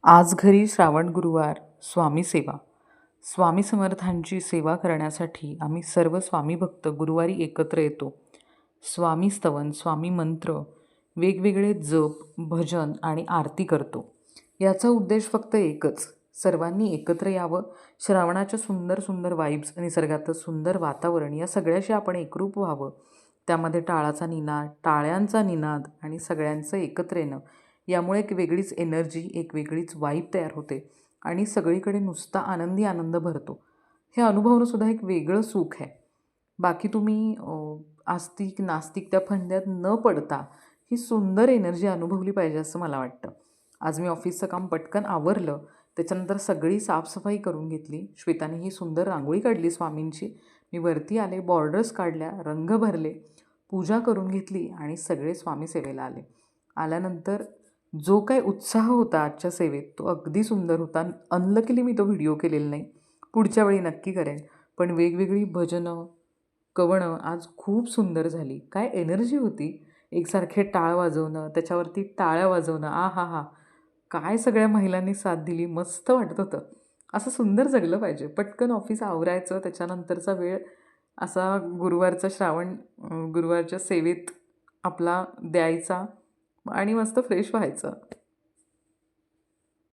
आज घरी श्रावण गुरुवार स्वामी सेवा. स्वामी समर्थांची सेवा करण्यासाठी आम्ही सर्व स्वामी भक्त गुरुवारी एकत्र येतो. स्वामी स्तवन, स्वामी मंत्र, वेगवेगळे जप, भजन आणि आरती करतो. याचा उद्देश फक्त एकच, सर्वांनी एकत्र यावं, श्रावणाच्या सुंदर सुंदर वाईब्स, निसर्गाचं सुंदर वातावरण या सगळ्याशी आपण एकरूप व्हावं. त्यामध्ये टाळाचा निनाद, टाळ्यांचा निनाद आणि सगळ्यांचं एकत्र येणं, यामुळे एक वेगळीच एनर्जी, एक वेगळीच वाईब तयार होते आणि सगळीकडे नुसता आनंदी आनंद भरतो. हे अनुभवणंसुद्धा एक वेगळं सुख आहे. बाकी तुम्ही आस्तिक नास्तिक त्या फंद्यात न पडता ही सुंदर एनर्जी अनुभवली पाहिजे असं मला वाटतं. आज मी ऑफिसचं काम पटकन आवरलं, त्याच्यानंतर सगळी साफसफाई करून घेतली. श्वेताने ही सुंदर रांगोळी काढली स्वामींची. मी वरती आले, बॉर्डर्स काढल्या, रंग भरले, पूजा करून घेतली आणि सगळे स्वामी सेवेला आले. आल्यानंतर जो काही उत्साह होता आजच्या सेवेत तो अगदी सुंदर होता. अनलकीली मी तो व्हिडिओ केलेला नाही, पुढच्या वेळी नक्की करेन. पण वेगवेगळी भजनं, कवणं आज खूप सुंदर झाली. काय एनर्जी होती. एकसारखे टाळ वाजवणं, त्याच्यावरती टाळ्या वाजवणं, आ हा हा, काय सगळ्या महिलांनी साथ दिली. मस्त वाटत होतं. असं सुंदर जगलं पाहिजे. पटकन ऑफिस आवरायचं, त्याच्यानंतरचा वेळ असा गुरुवारचा गुरुवारच्या सेवेत आपला द्यायचा आणि मस्त फ्रेश व्हायचं.